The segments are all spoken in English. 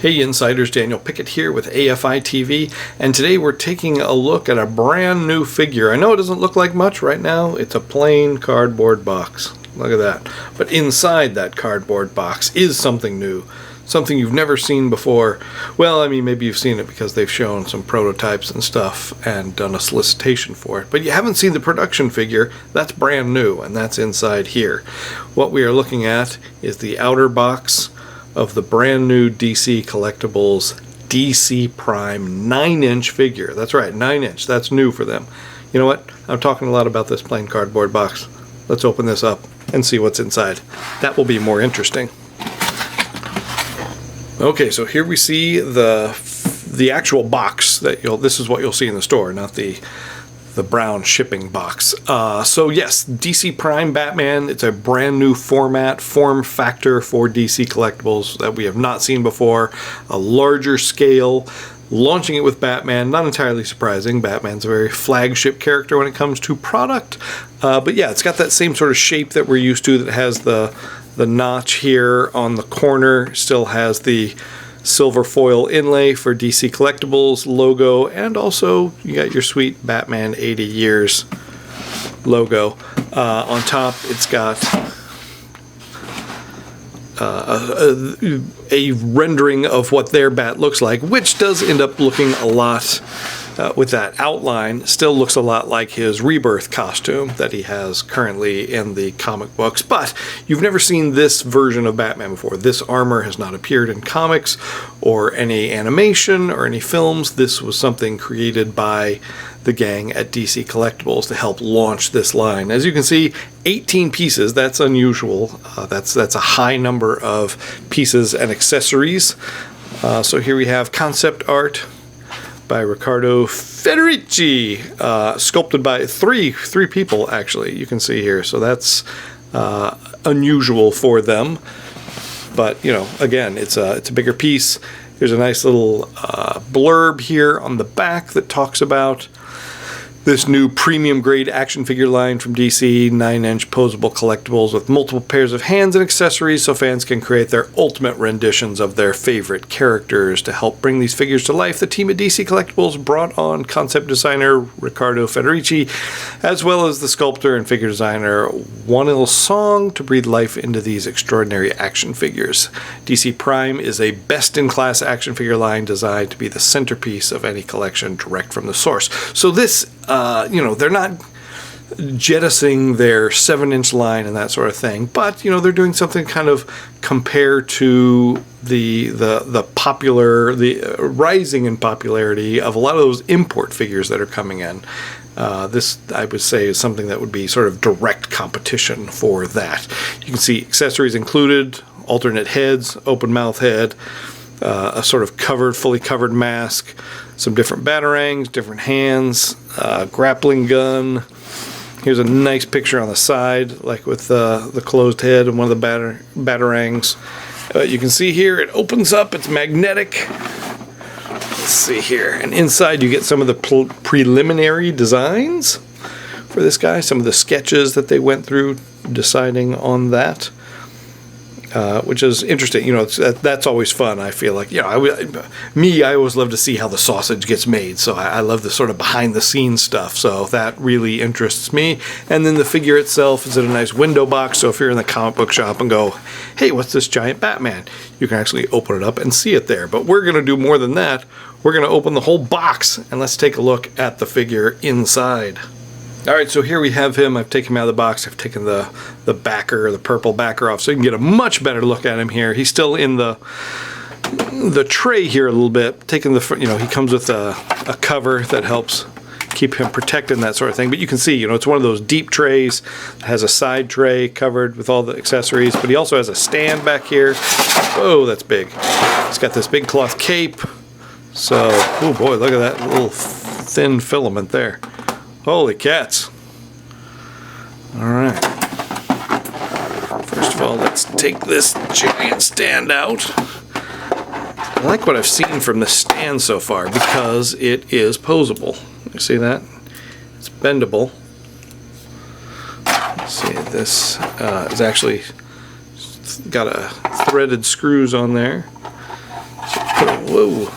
Hey Insiders, Daniel Pickett here with AFI TV, and today we're taking a look at a brand new figure. I know it doesn't look like much right now, it's a plain cardboard box. Look at that. But inside that cardboard box is something new. Something you've never seen before. Well, I mean, maybe you've seen it because they've shown some prototypes and stuff and done a solicitation for it. But you haven't seen the production figure. That's brand new, and that's inside here. What we are looking at is the outer box of the brand new DC Collectibles DC Prime 9-inch figure. That's right, 9-inch. That's new for them. You know what? I'm talking a lot about this plain cardboard box. Let's open this up and see what's inside. That will be more interesting. Okay, so here we see the actual box that this is what you'll see in the store, not the brown shipping box. So yes, DC Prime Batman, it's a brand new form factor for DC Collectibles that we have not seen before. A larger scale, launching it with Batman, not entirely surprising. Batman's a very flagship character when it comes to product. But yeah, it's got that same sort of shape that we're used to, that has the notch here on the corner, still has the silver foil inlay for DC Collectibles logo, and also you got your sweet Batman 80 years logo. On top it's got a rendering of what their bat looks like, which does end up looking a lot with that outline, still looks a lot like his Rebirth costume that he has currently in the comic books. But you've never seen this version of Batman before. This armor has not appeared in comics or any animation or any films. This was something created by the gang at DC Collectibles to help launch this line. As you can see, 18 pieces. That's unusual. That's a high number of pieces and accessories. So here we have concept art by Riccardo Federici, sculpted by three people, actually, you can see here. So that's unusual for them. But, you know, again, it's a bigger piece. There's a nice little blurb here on the back that talks about this new premium grade action figure line from DC, 9-inch poseable collectibles with multiple pairs of hands and accessories so fans can create their ultimate renditions of their favorite characters. To help bring these figures to life, the team at DC Collectibles brought on concept designer Riccardo Federici, as well as the sculptor and figure designer Wonil Song, to breathe life into these extraordinary action figures. DC Prime is a best-in-class action figure line designed to be the centerpiece of any collection direct from the source. So this you know, they're not jettisoning their 7-inch line and that sort of thing, but you know, they're doing something kind of compared to the rising in popularity of a lot of those import figures that are coming in. This, I would say, is something that would be sort of direct competition for that. You can see accessories included: alternate heads, open mouth head, a sort of fully covered mask, some different Batarangs, different hands, grappling gun. Here's a nice picture on the side, like with the closed head and one of the Batarangs. You can see here it opens up, it's magnetic. Let's see here. And inside you get some of the preliminary designs for this guy, some of the sketches that they went through deciding on that. Which is interesting. You know, that's always fun. I feel like, you know, I always love to see how the sausage gets made. So I love the sort of behind-the-scenes stuff. So that really interests me. And then the figure itself is in a nice window box. So if you're in the comic book shop and go, hey, what's this giant Batman? You can actually open it up and see it there. But we're going to do more than that. We're going to open the whole box and let's take a look at the figure inside. Alright, so here we have him. I've taken him out of the box. I've taken the backer, the purple backer off, so you can get a much better look at him here. He's still in the tray here a little bit. Taking the, you know, he comes with a cover that helps keep him protected and that sort of thing. But you can see, you know, it's one of those deep trays. It has a side tray covered with all the accessories, but he also has a stand back here. Oh, that's big. He's got this big cloth cape. So, oh boy, look at that little thin filament there. Holy cats. Alright. First of all, let's take this giant stand out. I like what I've seen from the stand so far because it is poseable. You see that? It's bendable. Let's see, this is actually got a threaded screws on there. So Whoa.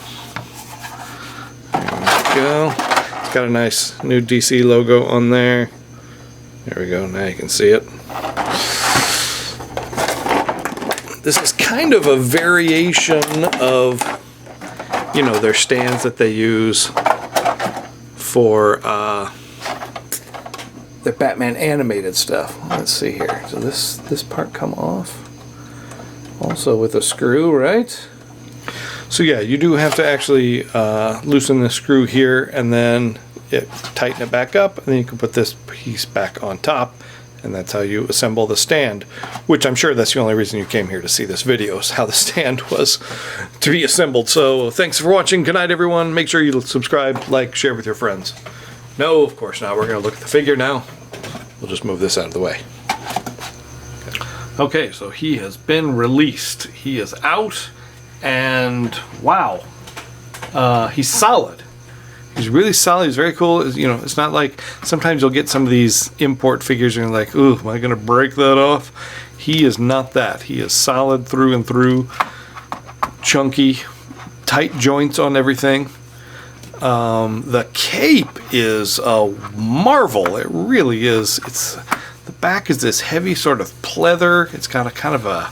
There we go. It's got a nice new DC logo on there. There we go, now you can see it. This is kind of a variation of, you know, their stands that they use for their Batman animated stuff. Let's see here. So this part come off. Also with a screw, right? So yeah, you do have to actually loosen the screw here and then tighten it back up, and then you can put this piece back on top, and that's how you assemble the stand, which I'm sure that's the only reason you came here to see this video, is how the stand was to be assembled. So thanks for watching. Good night, everyone. Make sure you subscribe, like, share with your friends. No, of course not. We're going to look at the figure now. We'll just move this out of the way. Okay, so he has been released. He is out, and wow, he's solid. He's really solid. He's very cool. You know, it's not like sometimes you'll get some of these import figures and you're like, ooh, am I going to break that off? He is not that. He is solid through and through, chunky, tight joints on everything. The cape is a marvel. It really is. The back is this heavy sort of pleather. It's got a kind of a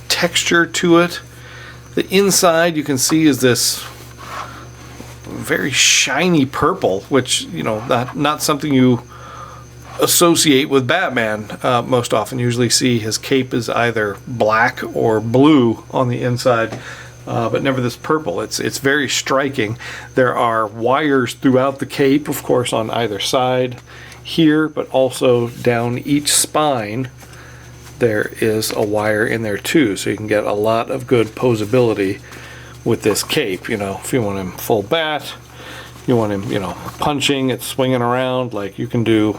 texture to it. The inside you can see is this very shiny purple, which, you know, not something you associate with Batman most often. You usually see his cape is either black or blue on the inside, but never this purple. It's very striking. There are wires throughout the cape, of course, on either side here, but also down each spine there is a wire in there too, so you can get a lot of good posability with this cape. You know, if you want him full bat, you want him, you know, punching, it's swinging around, like, you can do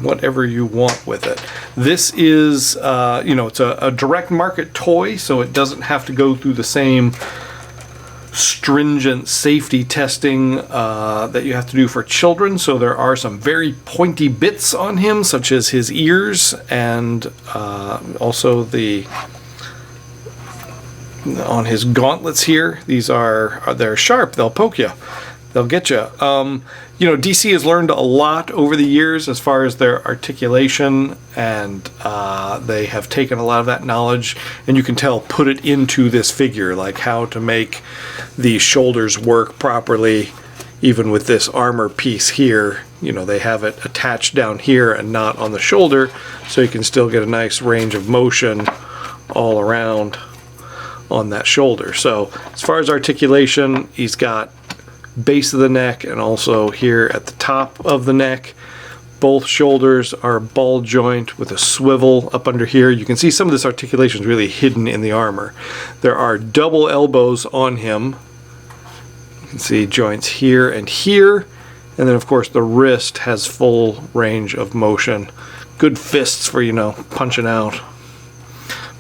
whatever you want with it. This is, you know, it's a direct market toy, so it doesn't have to go through the same stringent safety testing that you have to do for children. So there are some very pointy bits on him, such as his ears, and also on his gauntlets here. They're sharp. They'll poke you. They'll get you. You know, DC has learned a lot over the years as far as their articulation, and they have taken a lot of that knowledge, and you can tell, put it into this figure, like how to make the shoulders work properly. Even with this armor piece here, you know, they have it attached down here and not on the shoulder, so you can still get a nice range of motion all around on that shoulder. So as far as articulation, he's got base of the neck and also here at the top of the neck. Both shoulders are ball joint with a swivel up under here. You can see some of this articulation is really hidden in the armor. There are double elbows on him. You can see joints here, and then of course the wrist has full range of motion. Good fists for, you know, punching out.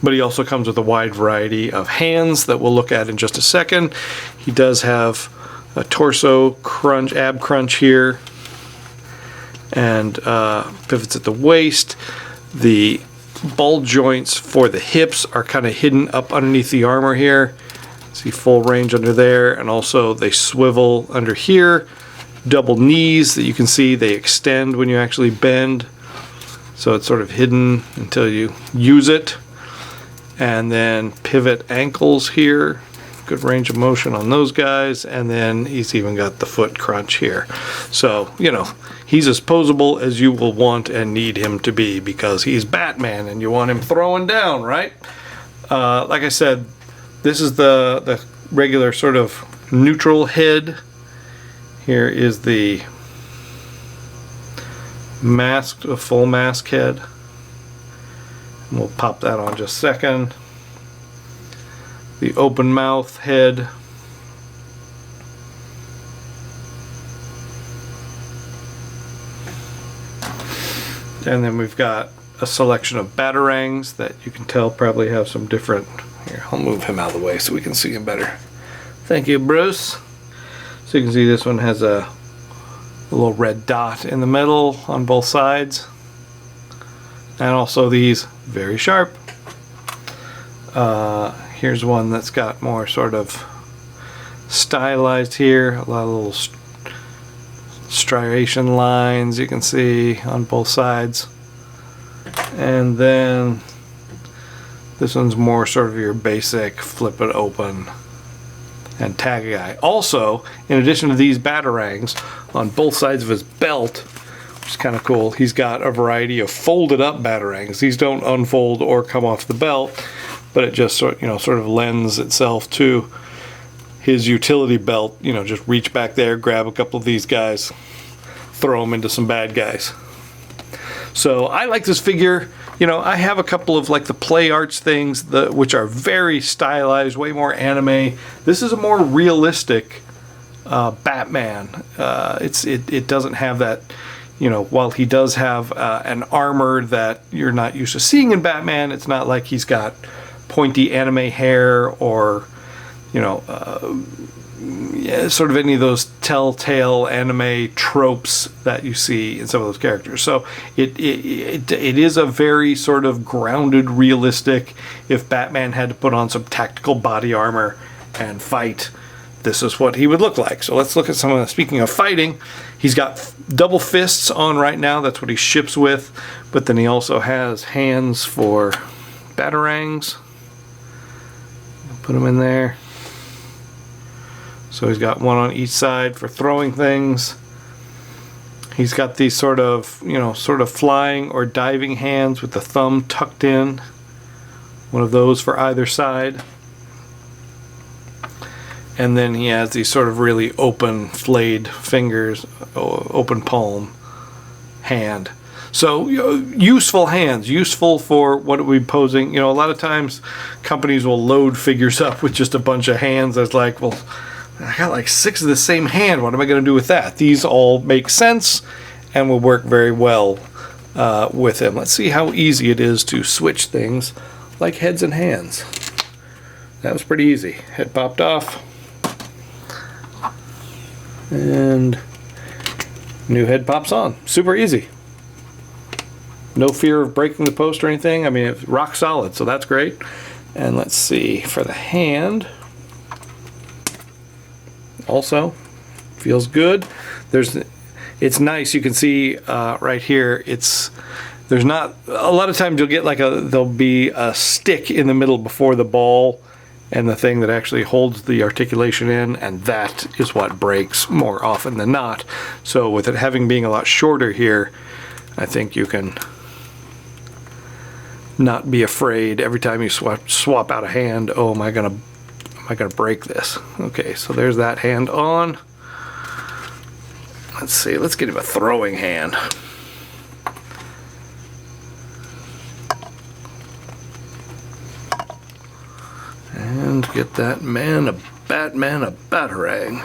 But he also comes with a wide variety of hands that we'll look at in just a second. He does have a torso crunch, ab crunch here, and pivots at the waist. The ball joints for the hips are kind of hidden up underneath the armor here. See full range under there, and also they swivel under here. Double knees that you can see, they extend when you actually bend, so it's sort of hidden until you use it. And then pivot ankles here. Good range of motion on those guys, and then he's even got the foot crunch here. So, you know, he's as posable as you will want and need him to be, because he's Batman and you want him throwing down, right? Like I said, this is the regular sort of neutral head. Here is the masked, a full mask head. And we'll pop that on just a second. The open mouth head. And then we've got a selection of Batarangs that you can tell probably have some different... Here, I'll move him out of the way so we can see him better. Thank you, Bruce. So you can see this one has a little red dot in the middle on both sides. And also these, very sharp. Here's one that's got more sort of stylized here. A lot of little striation lines you can see on both sides. And then this one's more sort of your basic flip it open and tag guy. Also, in addition to these Batarangs, on both sides of his belt, which is kind of cool, he's got a variety of folded up Batarangs. These don't unfold or come off the belt, but it just sort of lends itself to his utility belt. You know, just reach back there, grab a couple of these guys, throw them into some bad guys. So I like this figure. You know, I have a couple of like the Play Arts things, which are very stylized, way more anime. This is a more realistic Batman. It doesn't have that, you know, while he does have an armor that you're not used to seeing in Batman, it's not like he's got pointy anime hair or, you know, sort of any of those telltale anime tropes that you see in some of those characters. So it is a very sort of grounded, realistic, if Batman had to put on some tactical body armor and fight, this is what he would look like. So let's look at some of the, speaking of fighting, he's got double fists on right now, that's what he ships with, but then he also has hands for Batarangs. Put them in there. So he's got one on each side for throwing things. He's got these sort of, you know, sort of flying or diving hands with the thumb tucked in. One of those for either side. And then he has these sort of really open flayed fingers, open palm hand. So, you know, useful hands, useful for what are we posing. You know, a lot of times companies will load figures up with just a bunch of hands. That's like, well, I got like 6 of the same hand. What am I going to do with that? These all make sense and will work very well with him. Let's see how easy it is to switch things like heads and hands. That was pretty easy. Head popped off. And new head pops on. Super easy. No fear of breaking the post or anything. I mean, it's rock solid, so that's great. And let's see, for the hand, also feels good. It's nice. You can see right here. There's not a lot of times you'll get like there'll be a stick in the middle before the ball and the thing that actually holds the articulation in, and that is what breaks more often than not. So with it being a lot shorter here, I think you can not be afraid every time you swap out a hand. Oh, am I gonna break this? Okay, so there's that hand on. Let's see, let's get him a throwing hand. And get that Batman a Batarang.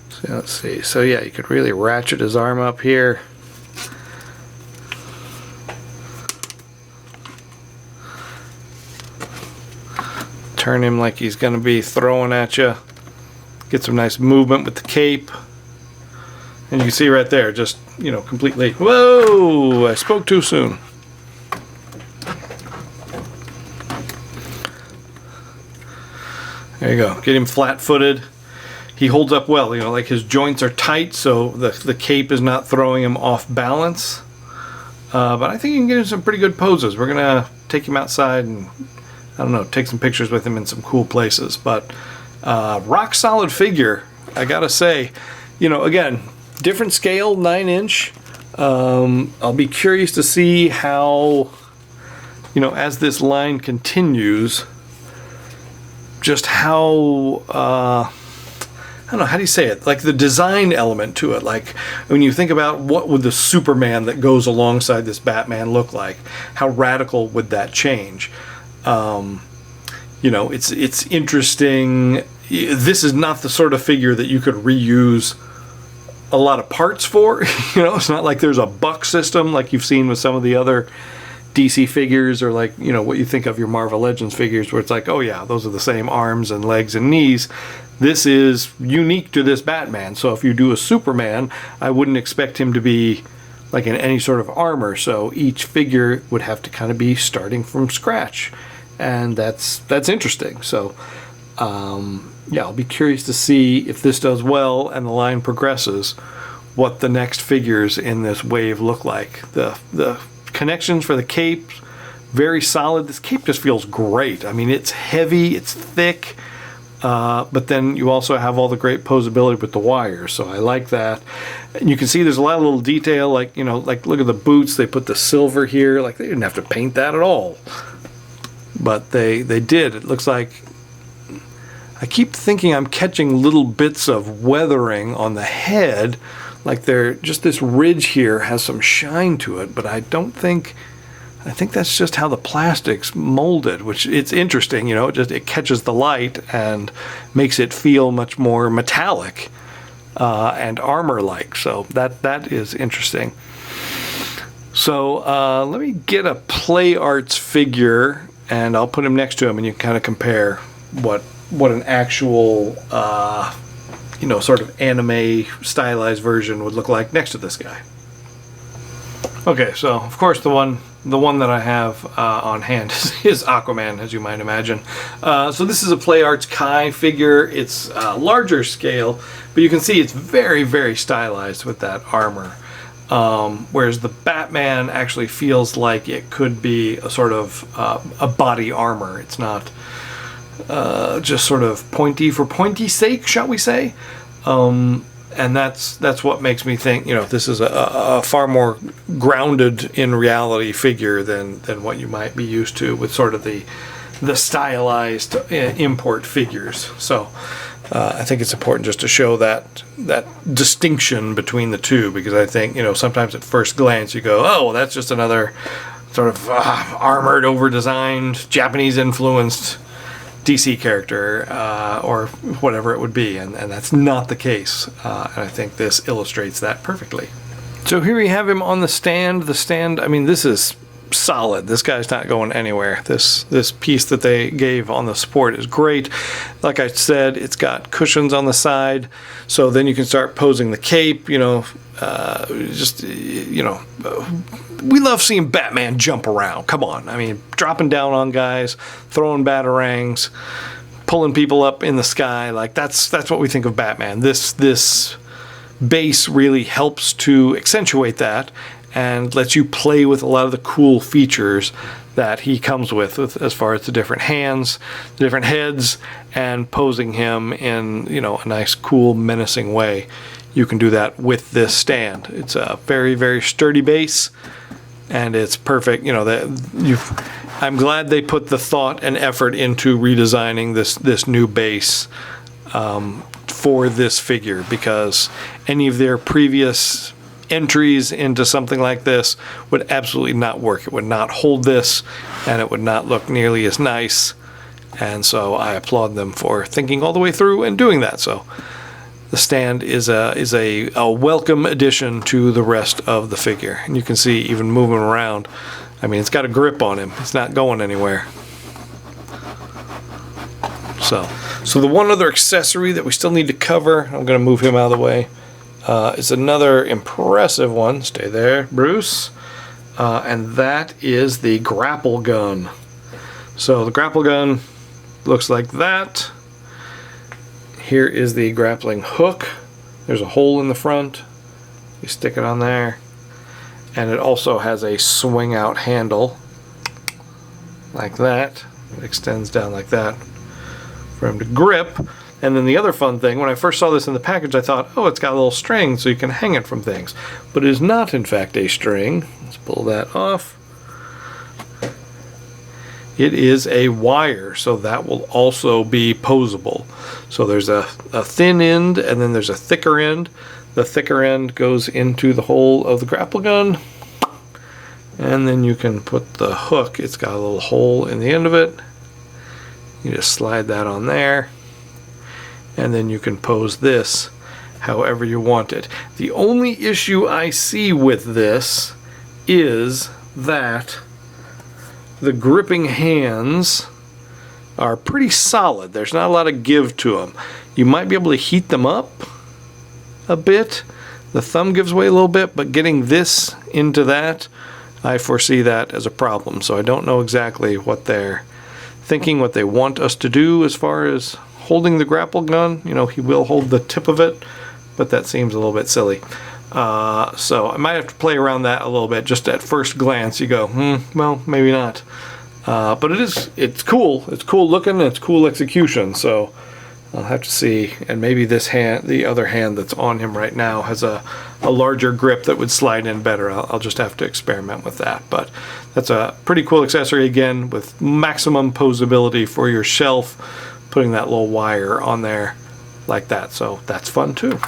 So let's see. So yeah, you could really ratchet his arm up here. Turn him like he's going to be throwing at you. Get some nice movement with the cape. And you can see right there, just, you know, completely, whoa, I spoke too soon. There you go, get him flat-footed. He holds up well, you know, like his joints are tight, so the cape is not throwing him off balance. But I think you can get him some pretty good poses. We're gonna take him outside and, I don't know, take some pictures with him in some cool places. But rock solid figure, I gotta say. You know, again, different scale, 9-inch. I'll be curious to see how, you know, as this line continues, just how, I don't know, how do you say it? Like the design element to it. Like when you think about what would the Superman that goes alongside this Batman look like? How radical would that change? You know, it's interesting. This is not the sort of figure that you could reuse a lot of parts for. You know, it's not like there's a buck system like you've seen with some of the other DC figures, or like, you know, what you think of your Marvel Legends figures where it's like, oh yeah, those are the same arms and legs and knees. This is unique to this Batman. So if you do a Superman, I wouldn't expect him to be like in any sort of armor. So each figure would have to kind of be starting from scratch, and that's interesting. So yeah, I'll be curious to see if this does well and the line progresses, what the next figures in this wave look like. The connections for the cape, very solid. This cape just feels great. I mean, it's heavy, it's thick, but then you also have all the great posability with the wires, so I like that. And you can see there's a lot of little detail, like, you know, like look at the boots, they put the silver here, like they didn't have to paint that at all. But they did. It looks like, I keep thinking I'm catching little bits of weathering on the head, like they're just, this ridge here has some shine to it, but I think that's just how the plastic's molded, which it's interesting, you know, it catches the light and makes it feel much more metallic and armor-like. So that is interesting. So let me get a Play Arts figure and I'll put him next to him, and you can kind of compare what an actual you know, sort of anime stylized version would look like next to this guy. Okay, so of course the one that I have on hand is Aquaman, as you might imagine. So this is a Play Arts Kai figure. It's larger scale, but you can see it's very, very stylized with that armor. Whereas the Batman actually feels like it could be a sort of a body armor. It's not just sort of pointy for pointy's sake, shall we say. And that's what makes me think, you know, this is a far more grounded in reality figure than what you might be used to with sort of the stylized import figures. So I think it's important just to show that distinction between the two, because I think, you know, sometimes at first glance you go, oh, well, that's just another sort of armored, over-designed, Japanese-influenced DC character or whatever it would be, and that's not the case, and I think this illustrates that perfectly. So here we have him on the stand. The stand, I mean, this is solid. This guy's not going anywhere. This piece that they gave on the support is great. Like I said, it's got cushions on the side, so then you can start posing the cape, you know, just, you know, we love seeing Batman jump around. Come on. I mean, dropping down on guys, throwing batarangs, pulling people up in the sky. Like that's what we think of Batman. This base really helps to accentuate that and lets you play with a lot of the cool features that he comes with as far as the different hands, the different heads, and posing him in, you know, a nice, cool, menacing way. You can do that with this stand. It's a very, very sturdy base, and it's perfect. You know, I'm glad they put the thought and effort into redesigning this new base for this figure, because any of their previous entries into something like this would absolutely not work. It would not hold this, and it would not look nearly as nice. And so I applaud them for thinking all the way through and doing that. So the stand is a welcome addition to the rest of the figure. And you can see even moving around, I mean, it's got a grip on him. It's not going anywhere. So the one other accessory that we still need to cover, I'm going to move him out of the way, is another impressive one. Stay there, Bruce. And that is the grapple gun. So the grapple gun looks like that. Here is the grappling hook. There's a hole in the front. You stick it on there. And it also has a swing out handle like that. It extends down like that for him to grip. And then the other fun thing, when I first saw this in the package, I thought, oh, it's got a little string so you can hang it from things. But it is not, in fact, a string. Let's pull that off. It is a wire, so that will also be poseable. So there's a thin end, and then there's a thicker end. The thicker end goes into the hole of the grapple gun. And then you can put the hook. It's got a little hole in the end of it. You just slide that on there. And then you can pose this however you want it. The only issue I see with this is that the gripping hands are pretty solid. There's not a lot of give to them. You might be able to heat them up a bit, The thumb gives way a little bit, but getting this into that, I foresee that as a problem. So I don't know exactly what they're thinking, what they want us to do as far as holding the grapple gun. You know, he will hold the tip of it, but that seems a little bit silly. So I might have to play around that a little bit. Just at first glance, you go, well, maybe not. But it's cool. It's cool looking, and it's cool execution. So I'll have to see. And maybe this hand, the other hand that's on him right now, has a larger grip that would slide in better. I'll just have to experiment with that. But that's a pretty cool accessory, again, with maximum posability for your shelf, putting that little wire on there like that. So that's fun too.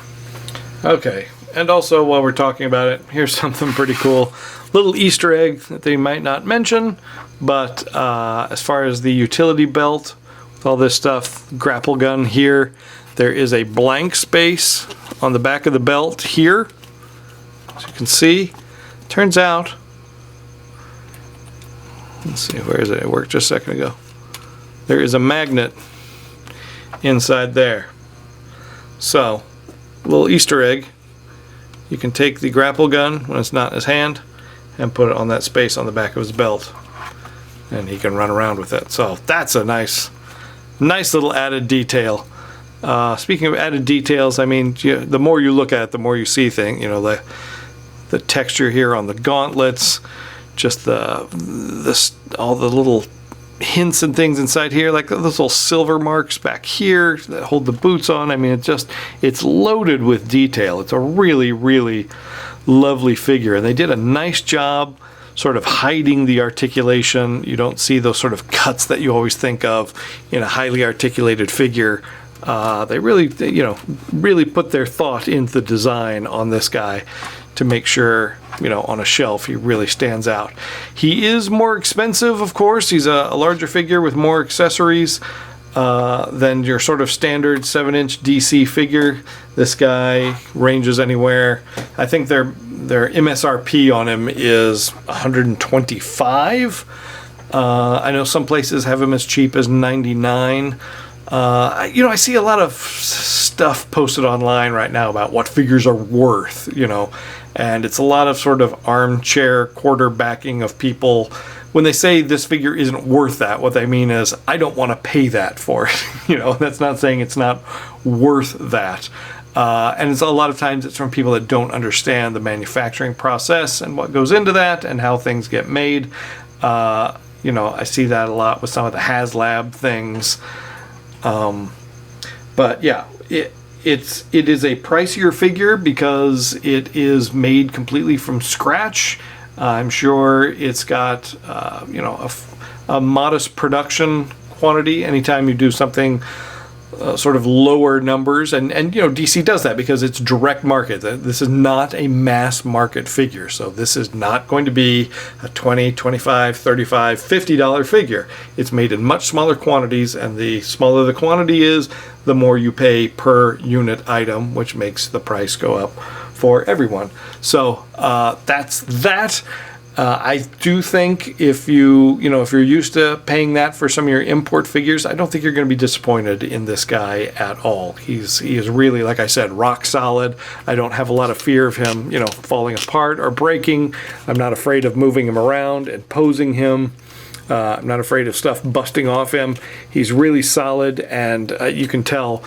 Okay, and also while we're talking about it, here's something pretty cool. Little Easter egg that they might not mention, but as far as the utility belt, with all this stuff, grapple gun here, there is a blank space on the back of the belt here. As you can see, turns out, let's see, where is it? It worked just a second ago. There is a magnet inside there. So, little Easter egg, you can take the grapple gun when it's not in his hand and put it on that space on the back of his belt, and he can run around with it. So that's a nice little added detail. Speaking of added details, I mean, the more you look at it, the more you see things. You know, the texture here on the gauntlets, just all the little hints and things inside here, like those little silver marks back here that hold the boots on. I mean, it's loaded with detail. It's a really, really lovely figure, and they did a nice job sort of hiding the articulation. You don't see those sort of cuts that you always think of in a highly articulated figure. They really, really put their thought into the design on this guy to make sure, on a shelf he really stands out. He is more expensive, of course. He's a larger figure with more accessories than your sort of standard 7-inch DC figure. This guy ranges anywhere. I think their MSRP on him is $125. I know some places have him as cheap as $99. I see a lot of stuff posted online right now about what figures are worth, and it's a lot of sort of armchair quarterbacking of people. When they say this figure isn't worth that, what they mean is, I don't want to pay that for it. That's not saying it's not worth that. And it's a lot of times it's from people that don't understand the manufacturing process and what goes into that and how things get made. I see that a lot with some of the HasLab things. But yeah, it is a pricier figure because it is made completely from scratch. I'm sure it's got a modest production quantity anytime you do something sort of lower numbers, and DC does that because it's direct market. This is not a mass market figure, so this is not going to be a $20, $25, $35, $50 figure. It's made in much smaller quantities, and the smaller the quantity is, the more you pay per unit item, which makes the price go up for everyone. So that's that. I do think if you're used to paying that for some of your import figures, I don't think you're going to be disappointed in this guy at all. He is really, like I said, rock solid. I don't have a lot of fear of him, falling apart or breaking. I'm not afraid of moving him around and posing him. I'm not afraid of stuff busting off him. He's really solid, and you can tell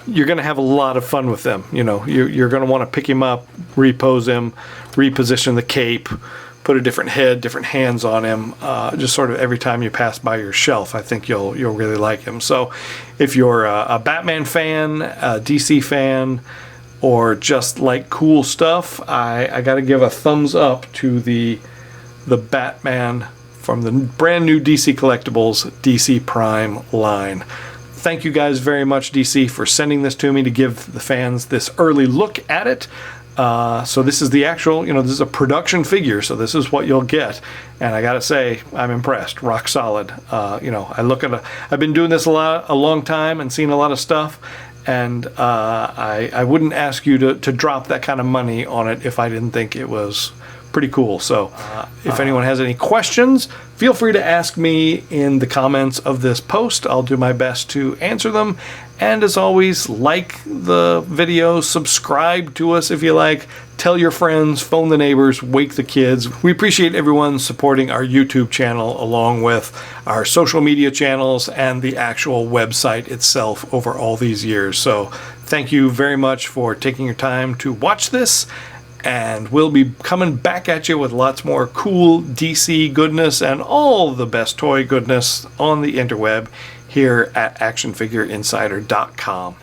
you're going to have a lot of fun with them. You're going to want to pick him up, repose him, reposition the cape, put a different head, different hands on him, just sort of every time you pass by your shelf. I think you'll really like him. So if you're a Batman fan, a DC fan, or just like cool stuff, I got to give a thumbs up to the Batman from the brand new DC Collectibles DC Prime line. Thank you guys very much, DC, for sending this to me to give the fans this early look at it. So this is the actual, this is a production figure, so this is what you'll get. And I gotta say, I'm impressed. Rock solid. I've been doing this a long time and seen a lot of stuff, and I wouldn't ask you to drop that kind of money on it if I didn't think it was pretty cool. So if anyone has any questions, feel free to ask me in the comments of this post. I'll do my best to answer them. And as always, like the video, subscribe to us if you like, tell your friends, phone the neighbors, wake the kids. We appreciate everyone supporting our YouTube channel along with our social media channels and the actual website itself over all these years. So thank you very much for taking your time to watch this. And we'll be coming back at you with lots more cool DC goodness and all the best toy goodness on the interweb here at actionfigureinsider.com.